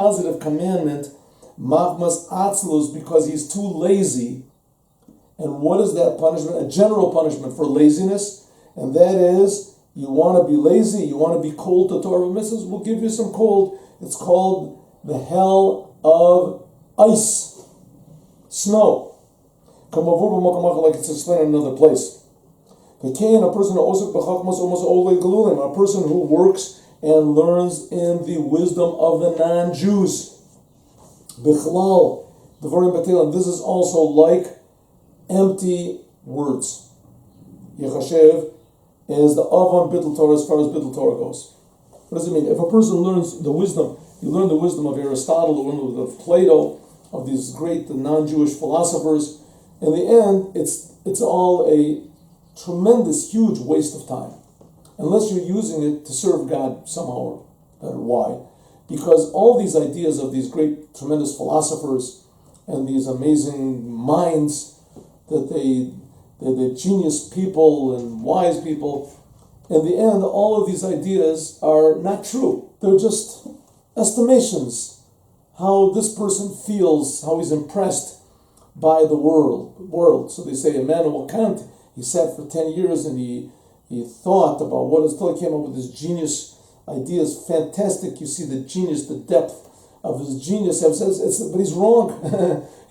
positive commandment, machmas atzlus, because he's too lazy. And what is that punishment? A general punishment for laziness, and that is, you want to be lazy, you want to be cold to Torah mitzvahs, we'll give you some cold. It's called the hell of ice, snow. Like it's explained in another place. A person who works and learns in the wisdom of the non-Jews. This is also like empty words. Yechashev is the Avan Bittul Torah as far as Bittul Torah goes. What does it mean? If a person learns the wisdom, you learn the wisdom of Aristotle, of Plato, of these great non-Jewish philosophers, in the end, it's all a tremendous, huge waste of time. Unless you're using it to serve God somehow or better. Why? Because all these ideas of these great, tremendous philosophers and these amazing minds that they're genius people and wise people, in the end, all of these ideas are not true. They're just estimations. How this person feels, how he's impressed by the world. So they say Immanuel Kant, he sat for 10 years and he thought about what is, till he came up with his genius ideas. Fantastic. You see the genius, the depth of his genius. But he's wrong.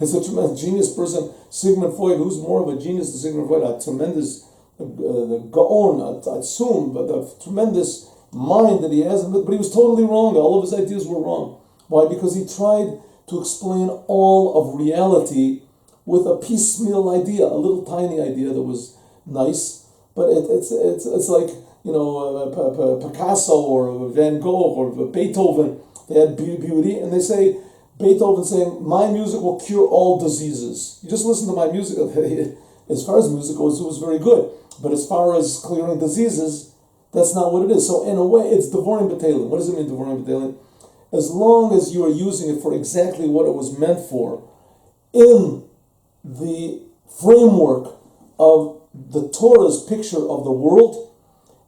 It's a tremendous genius person. Sigmund Freud, who's more of a genius than Sigmund Freud, a tremendous gaon, I'd assume, but a tremendous mind that he has. But he was totally wrong. All of his ideas were wrong. Why? Because he tried to explain all of reality with a piecemeal idea, a little tiny idea that was nice, but it's like, Picasso or Van Gogh or Beethoven. They had beauty, and they say, Beethoven saying, my music will cure all diseases. You just listen to my music. As far as music goes, it was very good. But as far as clearing diseases, that's not what it is. So in a way, it's Devorim B'Teilim. What does it mean, Devorim B'Teilim? As long as you are using it for exactly what it was meant for, in the framework of the Torah's picture of the world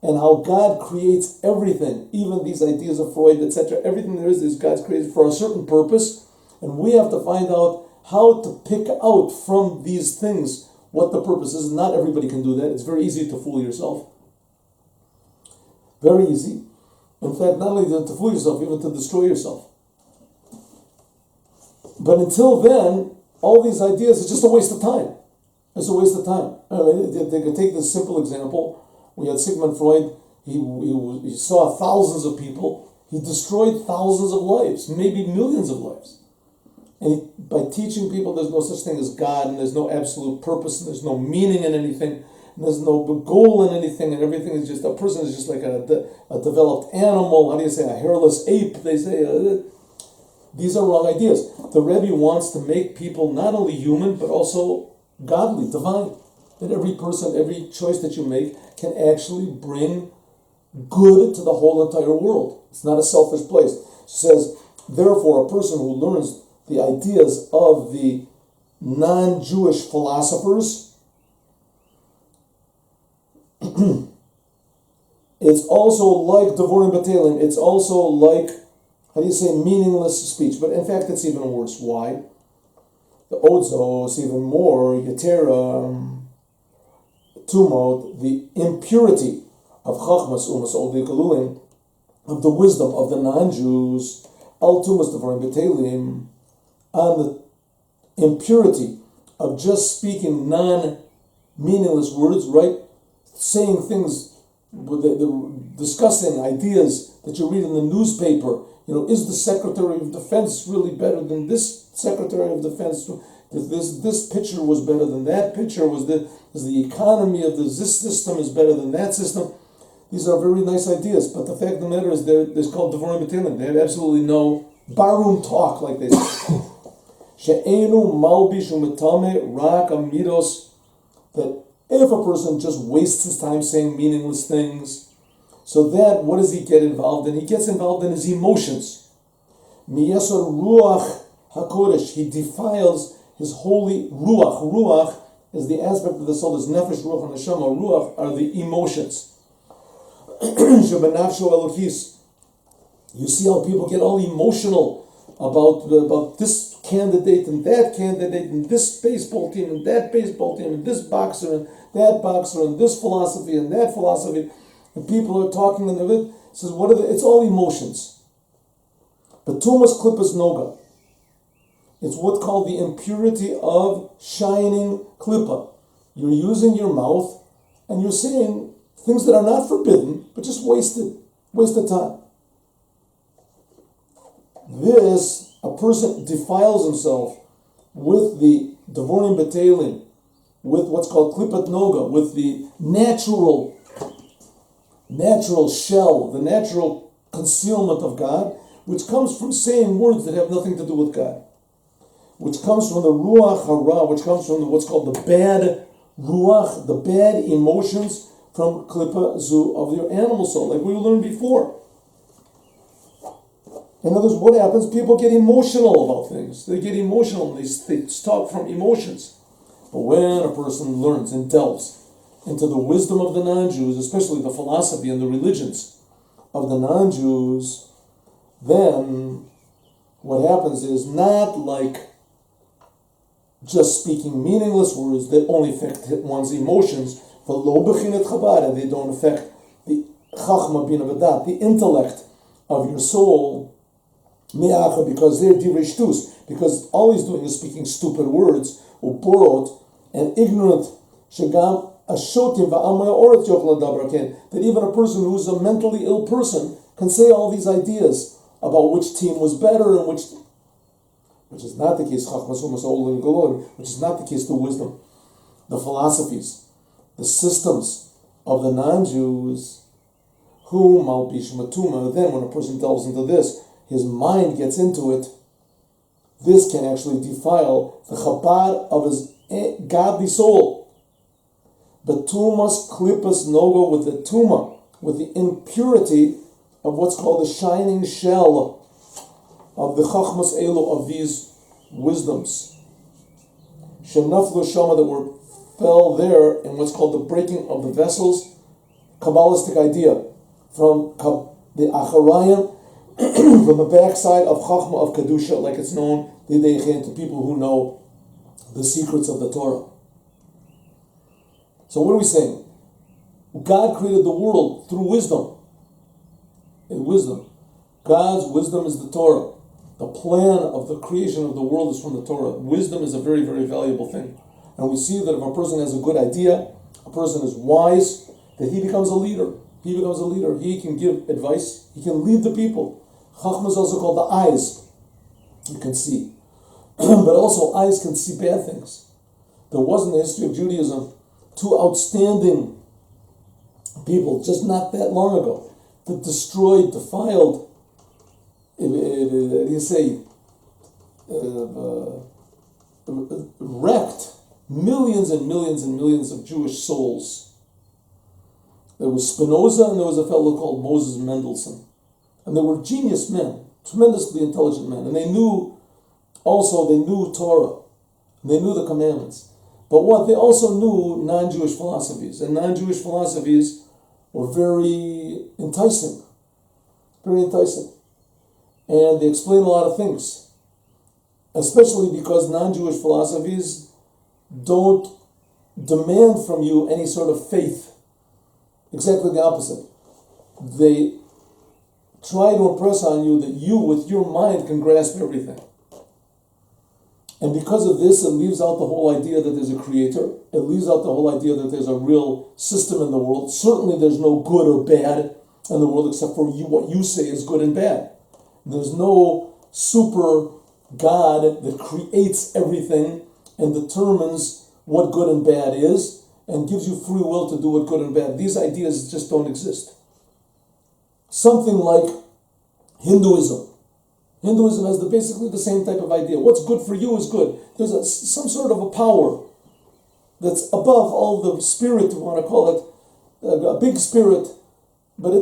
and how God creates everything, even these ideas of Freud, etc., everything there is God's created for a certain purpose, and we have to find out how to pick out from these things what the purpose is. Not everybody can do that. It's very easy to fool yourself. Very easy. In fact, not only to fool yourself, even to destroy yourself. But until then, all these ideas is just a waste of time. It's a waste of time. They could take this simple example. We had Sigmund Freud. He saw thousands of people. He destroyed thousands of lives, maybe millions of lives. And by teaching people there's no such thing as God, and there's no absolute purpose, and there's no meaning in anything, and there's no goal in anything, and everything is just, a person is just like a developed animal. How do you say, a hairless ape? They say, these are wrong ideas. The Rebbe wants to make people not only human, but also godly, divine. That every person, every choice that you make can actually bring good to the whole entire world. It's not a selfish place. It says, therefore, a person who learns the ideas of the non-Jewish philosophers, it's also like Devorim B'Teilim. It's also like, how do you say, meaningless speech. But in fact, it's even worse. Why? The Odzos, even more, Yetera, Tumot, the impurity of Chachmas, Umas, Oldi Kalulim, of the wisdom of the non-Jews, Al Tumas Devorim B'Teilim, on the impurity of just speaking non-meaningless words, right? Saying things, discussing ideas that you read in the newspaper. Is the Secretary of Defense really better than this Secretary of Defense? This picture was better than that picture? Was the economy of this system is better than that system? These are very nice ideas, but the fact of the matter is they're called Devorim B'Teilim. They have absolutely no barroom talk, like they say. She'enu malbish u'metame rak amidos, that if a person just wastes his time saying meaningless things, so that, what does he get involved in? He gets involved in his emotions. Miyasar ruach hakodesh, he defiles his holy ruach. Ruach is the aspect of the soul. There's nefesh, ruach, and neshama. Ruach are the emotions. Shebenafsho elokis. You see how people get all emotional about this candidate and that candidate and this baseball team and that baseball team and this boxer and that boxer and this philosophy and that philosophy, and people are talking and it says what are it's all emotions. But tumas klippas noga. It's what's called the impurity of shining klippa. You're using your mouth and you're saying things that are not forbidden, but just wasted time. This, a person defiles himself with the devorim betelim, with what's called klippat noga, with the natural shell, the natural concealment of God, which comes from saying words that have nothing to do with God, which comes from the ruach hara, which comes from what's called the bad ruach, the bad emotions from klippa zu of your animal soul, like we learned before. In other words, what happens? People get emotional about things. They get emotional. They talk from emotions. But when a person learns and delves into the wisdom of the non-Jews, especially the philosophy and the religions of the non-Jews, then what happens is not like just speaking meaningless words that only affect one's emotions, but lo bechinat chabad, they don't affect the chachma bina v'dat, the intellect of your soul, because they're divrei shtus, because all he's doing is speaking stupid words, uporot, and ignorant, shagam ashotim va'amaya oret yochel adabar ken, that even a person who's a mentally ill person can say all these ideas about which team was better and which is not the case, which is not the case, the wisdom, the philosophies, the systems of the non-Jews, who malbish matuma. Then when a person delves into this, his mind gets into it, this can actually defile the chabad of his godly soul. The tumas klippas nogo, with the tuma, with the impurity of what's called the shining shell of the chachmas elu, of these wisdoms. Shenaflu shama, that fell there in what's called the breaking of the vessels, Kabbalistic idea, from the acharayim, from the backside of Chachma of Kedusha, like it's known to people who know the secrets of the Torah. So what are we saying? God created the world through wisdom. In wisdom. God's wisdom is the Torah. The plan of the creation of the world is from the Torah. Wisdom is a very, very valuable thing. And we see that if a person has a good idea, a person is wise, that he becomes a leader. He becomes a leader. He can give advice. He can lead the people. Chachma is also called the eyes. You can see. But also eyes can see bad things. There was in the history of Judaism two outstanding people just not that long ago that destroyed, defiled, wrecked millions and millions and millions of Jewish souls. There was Spinoza and there was a fellow called Moses Mendelssohn. And they were genius men, tremendously intelligent men. And they knew Torah. They knew the commandments. But what? They also knew non-Jewish philosophies. And non-Jewish philosophies were very enticing. Very enticing. And they explain a lot of things. Especially because non-Jewish philosophies don't demand from you any sort of faith. Exactly the opposite. They try to impress on you that you, with your mind, can grasp everything. And because of this, it leaves out the whole idea that there's a creator. It leaves out the whole idea that there's a real system in the world. Certainly there's no good or bad in the world except for you, what you say is good and bad. There's no super God that creates everything and determines what good and bad is and gives you free will to do what good and bad. These ideas just don't exist. Something like Hinduism. Hinduism has basically the same type of idea. What's good for you is good. There's some sort of a power that's above all the spirit, you want to call it, a big spirit, but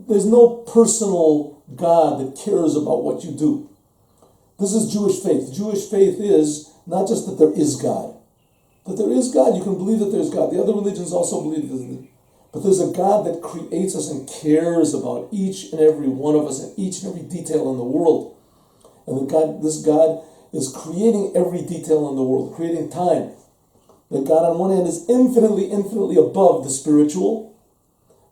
there's no personal God that cares about what you do. This is Jewish faith. Jewish faith is not just that there is God. That there is God, you can believe that there's God. The other religions also believe that. But there's a God that creates us and cares about each and every one of us and each and every detail in the world. And this God is creating every detail in the world, creating time. That God on one hand is infinitely, infinitely above the spiritual,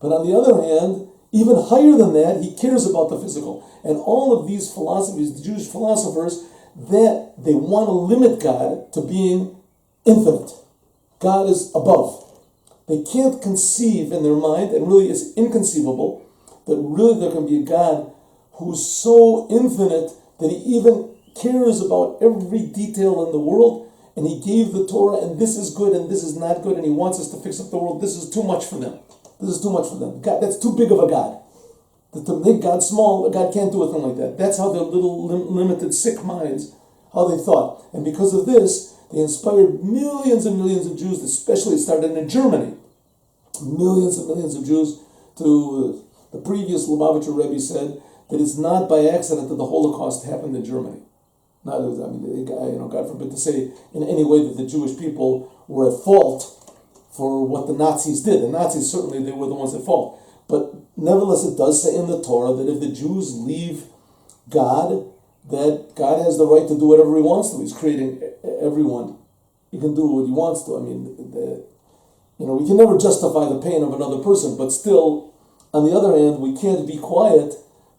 but on the other hand, even higher than that, he cares about the physical. And all of these philosophies, the Jewish philosophers, that they want to limit God to being infinite. God is above. They can't conceive in their mind, and really it's inconceivable, that really there can be a God who's so infinite that he even cares about every detail in the world, and he gave the Torah, and this is good and this is not good, and he wants us to fix up the world. This is too much for them. This is too much for them. God, that's too big of a God. To make God small, God can't do a thing like that. That's how their little limited, sick minds, how they thought. And because of this, they inspired millions and millions of Jews, especially it started in Germany. Millions and millions of Jews to the previous Lubavitcher Rebbe said that it's not by accident that the Holocaust happened in Germany. Not, I mean, God forbid to say in any way that the Jewish people were at fault for what the Nazis did. The Nazis, certainly, they were the ones at fault. But nevertheless, it does say in the Torah that if the Jews leave God, that God has the right to do whatever he wants to. He's creating everyone. He can do what he wants to. I mean, we can never justify the pain of another person, but still, on the other hand, we can't be quiet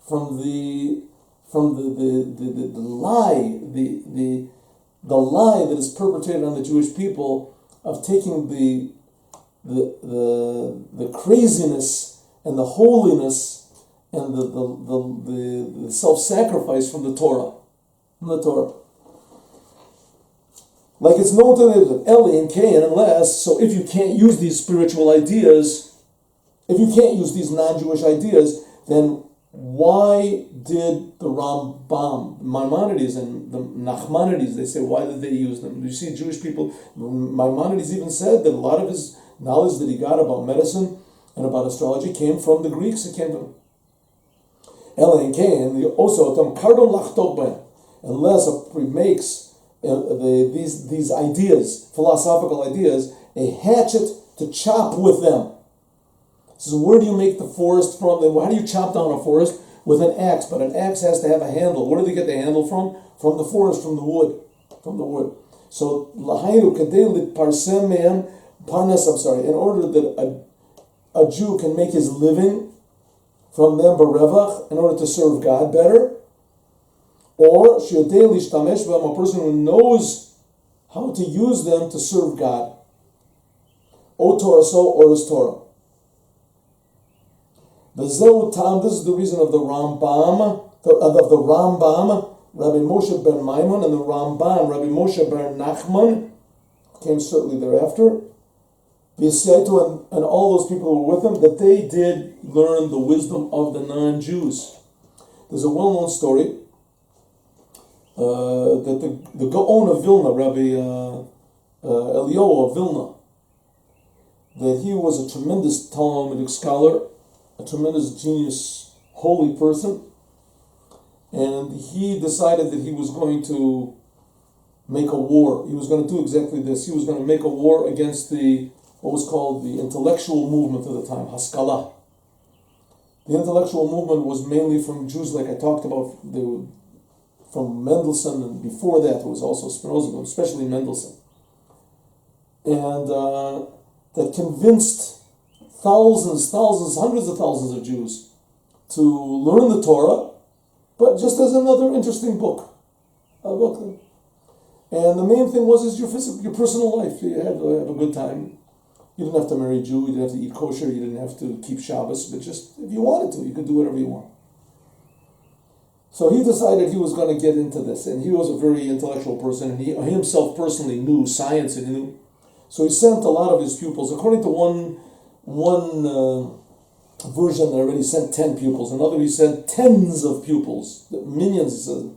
from the lie, the lie that is perpetrated on the Jewish people of taking the craziness and the holiness and the self-sacrifice from the Torah. Like it's known to them, Eli and Cain, unless, so if you can't use these spiritual ideas, if you can't use these non-Jewish ideas, then why did the Rambam, Maimonides and the Nachmanides, they say, why did they use them? You see, Jewish people, Maimonides even said that a lot of his knowledge that he got about medicine and about astrology came from the Greeks. It came from Eli and Cain, also, unless a makes these ideas, philosophical ideas, a hatchet to chop with them. So where do you make the forest from? How do you chop down a forest? With an axe, but an axe has to have a handle. Where do they get the handle from? From the forest, from the wood. So lahainu kadei parsem mehem parnas. In order that a Jew can make his living from them barevach, in order to serve God better, or shiodei lishtamesh b'hem, a person who knows how to use them to serve God, o Torah so, or his Torah. This is the reason of the Rambam, Rabbi Moshe ben Maimon, and the Ramban, Rabbi Moshe ben Nachman, came certainly thereafter. And all those people who were with him, that they did learn the wisdom of the non-Jews. There's a well-known story that the Gaon of Vilna, Rabbi Eliyahu of Vilna, that he was a tremendous Talmudic scholar, a tremendous genius, holy person, and he decided that he was going to make a war. He was going to do exactly this. He was going to make a war against what was called the intellectual movement of the time, Haskalah. The intellectual movement was mainly from Jews, like I talked about, from Mendelssohn, and before that it was also Spinoza, but especially Mendelssohn. And that convinced thousands, hundreds of thousands of Jews to learn the Torah, but just as another interesting book. And the main thing was your personal life. You have a good time. You didn't have to marry a Jew, you didn't have to eat kosher, you didn't have to keep Shabbos, but just if you wanted to, you could do whatever you want. So he decided he was going to get into this, and he was a very intellectual person, and he himself personally knew science, and he knew. So he sent a lot of his pupils. According to one version, they already sent 10 pupils. Another, he sent tens of pupils, minions, he said,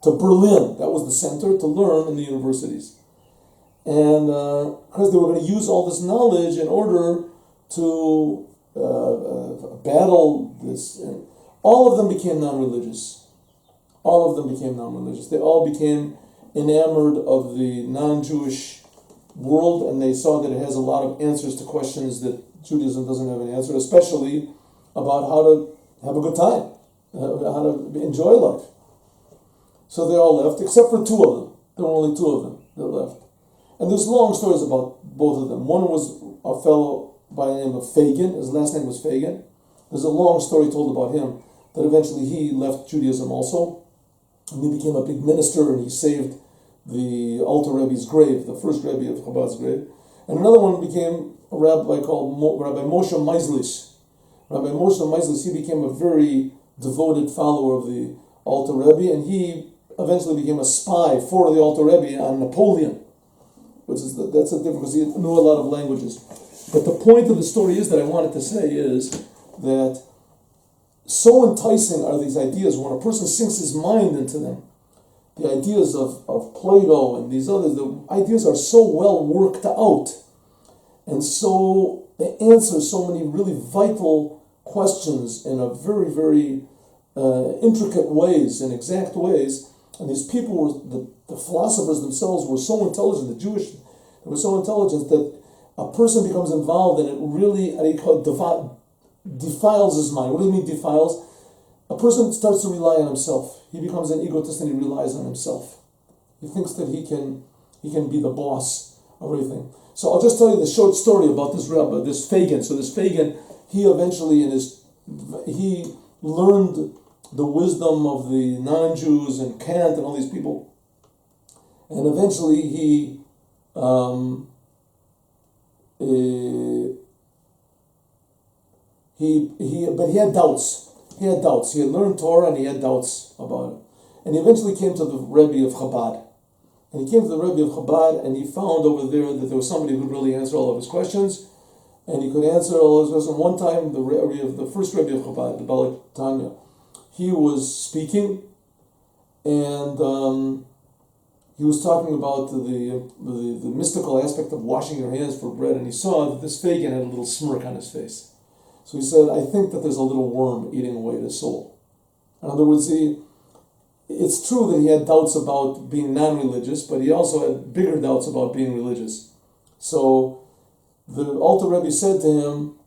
to Berlin. That was the center, to learn in the universities. And because they were going to use all this knowledge in order to battle this. And all of them became non-religious. They all became enamored of the non-Jewish world, and they saw that it has a lot of answers to questions that Judaism doesn't have an answer, especially about how to have a good time, how to enjoy life. So they all left, except for two of them. There were only two of them that left. And there's long stories about both of them. One was a fellow by the name of Fagin. His last name was Fagin. There's a long story told about him that eventually he left Judaism also. And he became a big minister, and he saved the Alter Rebbe's grave, the first Rebbe of Chabad's grave. And another one became a rabbi called Rabbi Moshe Meislish. Rabbi Moshe Meislish, he became a very devoted follower of the Alter Rebbe, and he eventually became a spy for the Alter Rebbe on Napoleon, that's a different, because he knew a lot of languages. But the point of the story is that I wanted to say is that so enticing are these ideas when a person sinks his mind into them. The ideas of Plato and these others, the ideas are so well worked out, and so they answer so many really vital questions in a very, very intricate ways and exact ways. And these people were, the philosophers themselves were so intelligent, the Jewish, they were so intelligent that a person becomes involved and it really defiles his mind. What do you mean defiles? A person starts to rely on himself. He becomes an egotist and he relies on himself. He thinks that he can be the boss of everything. So I'll just tell you the short story about this rabbi, this Fagin. So this Fagin, he eventually he learned the wisdom of the non-Jews and Kant and all these people. And eventually but he had doubts. He had doubts. He had learned Torah and he had doubts about it. And he eventually came to the Rebbe of Chabad. And he came to the Rebbe of Chabad and he found over there that there was somebody who could really answer all of his questions. And he could answer all of his questions. One time, the first Rebbe of Chabad, the rabbi Tanya, he was speaking, and he was talking about the mystical aspect of washing your hands for bread, and he saw that this Fagin had a little smirk on his face. So he said, I think that there's a little worm eating away at his soul. In other words, it's true that he had doubts about being non-religious, but he also had bigger doubts about being religious. So the Alter Rebbe said to him,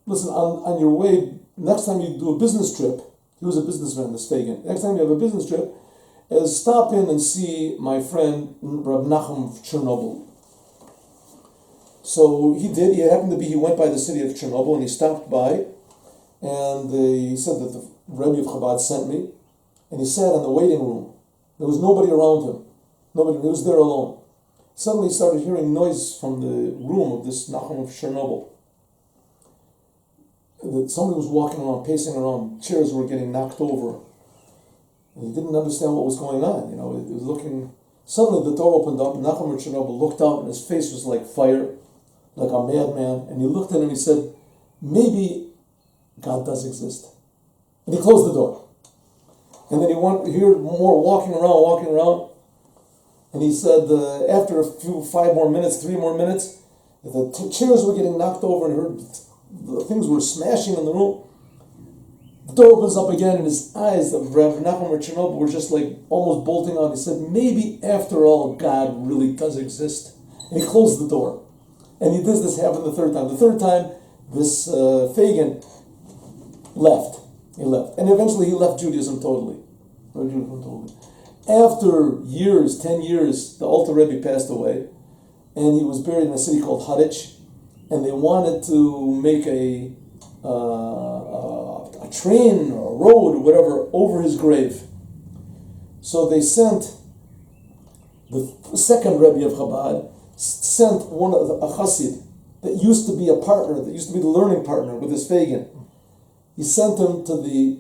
listen, on your way, next time you do a business trip, he was a businessman, this Fagin, next time you have a business trip, is stop in and see my friend Reb Nachum of Chernobyl. So he did. He went by the city of Chernobyl and he stopped by, and he said that the Rebbe of Chabad sent me, and he sat in the waiting room. There was nobody around him. Nobody. He was there alone. Suddenly he started hearing noise from the room of this Nachum of Chernobyl. That somebody was walking around, pacing around. Chairs were getting knocked over. And he didn't understand what was going on. He was looking. Suddenly the door opened up, and Nachum of Chernobyl looked out, and his face was like fire, like a madman. And he looked at him and he said, maybe God does exist. And he closed the door. And then he heard more walking around. And he said, after 3 more minutes, the chairs were getting knocked over and heard the things were smashing in the room. The door opens up again, and his eyes of Rav Nachum of Chernobyl were just like almost bolting out. He said, maybe after all, God really does exist. And he closed the door. And this happened the third time. The third time, this Fagin left. He left. And eventually he left Judaism totally. After years, 10 years, the Alter Rebbe passed away, and he was buried in a city called Hadich, and they wanted to make a train or a road or whatever over his grave. So they sent, the second Rebbe of Chabad, sent a chassid that used to be a partner, that used to be the learning partner with this Fagin. He sent him to the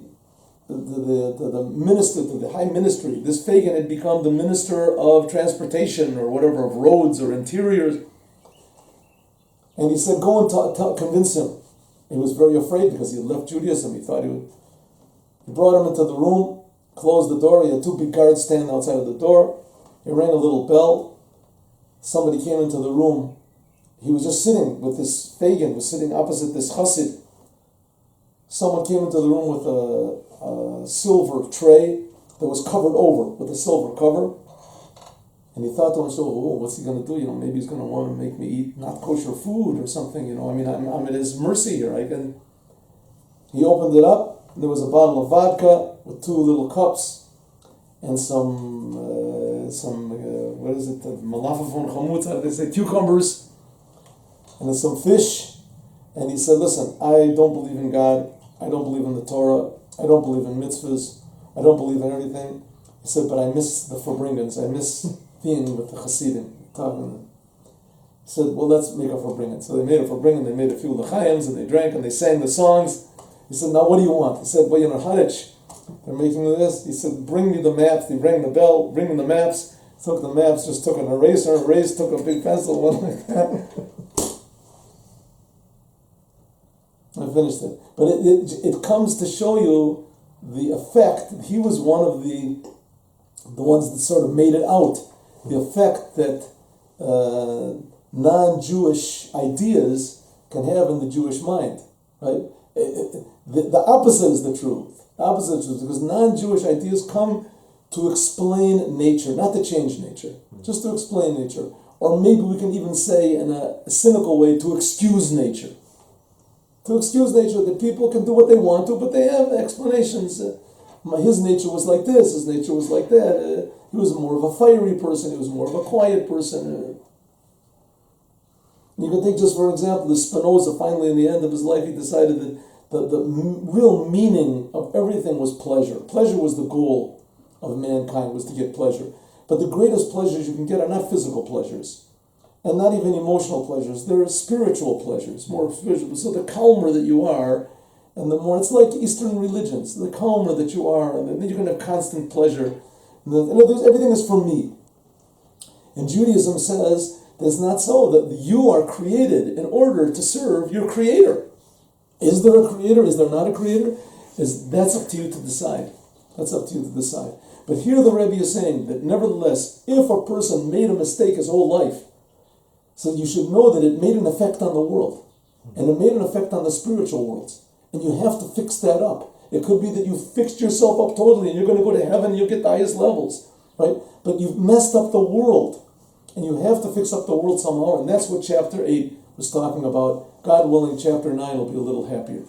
minister, to the high ministry. This Fagin had become the minister of transportation or whatever, of roads or interiors. And he said, go and convince him. He was very afraid because he had left Judaism. He thought he would. He brought him into the room, closed the door. He had 2 big guards standing outside of the door. He rang a little bell. Somebody came into the room. He was just sitting with this Fagin, was sitting opposite this chassid. Someone came into the room with a silver tray that was covered over with a silver cover. And he thought to himself, oh, what's he going to do? Maybe he's going to want to make me eat not kosher food or something. I'm at his mercy here. He opened it up. There was a bottle of vodka with 2 little cups. and some what is it, malafafon chamutz, how do they say, cucumbers, and then some fish. And he said, listen, I don't believe in God, I don't believe in the Torah, I don't believe in mitzvahs, I don't believe in everything. He said, but I miss the Farbringans, I miss being with the Hasidim, talking to them. He said, well, let's make a Farbringen. So they made a Farbringen, they made a few l'chaims, and they drank, and they sang the songs. He said, now what do you want? He said, well, you know, Hadich, they're making this. He said, bring me the maps. He rang the bell, bring me the maps. Took the maps, just took an eraser, erased, took a big pencil, went like that. I finished it. But it comes to show you the effect. He was one of the ones that sort of made it out. The effect that non-Jewish ideas can have in the Jewish mind. Right? The opposite is the truth. The opposite is the truth. Because non-Jewish ideas come to explain nature, not to change nature, just to explain nature. Or maybe we can even say in a cynical way, to excuse nature. To excuse nature, that people can do what they want to, but they have explanations. His nature was like this, his nature was like that. He was more of a fiery person, he was more of a quiet person. You can take just for example, the Spinoza, finally in the end of his life, he decided that the real meaning of everything was pleasure. Pleasure was the goal of mankind, was to get pleasure. But the greatest pleasures you can get are not physical pleasures, and not even emotional pleasures. They're spiritual pleasures, more spiritual. So the calmer that you are, and the more, it's like Eastern religions, the calmer that you are, and then you can have constant pleasure. Everything is for me. And Judaism says that it's not so, that you are created in order to serve your Creator. Is there a Creator? Is there not a Creator? That's up to you to decide. That's up to you to decide. But here the Rebbe is saying that nevertheless, if a person made a mistake his whole life, so you should know that it made an effect on the world, and it made an effect on the spiritual worlds, and you have to fix that up. It could be that you fixed yourself up totally, and you're going to go to heaven, and you'll get the highest levels, right? But you've messed up the world, and you have to fix up the world somehow, and that's what chapter 8 was talking about. God willing, chapter 9 will be a little happier.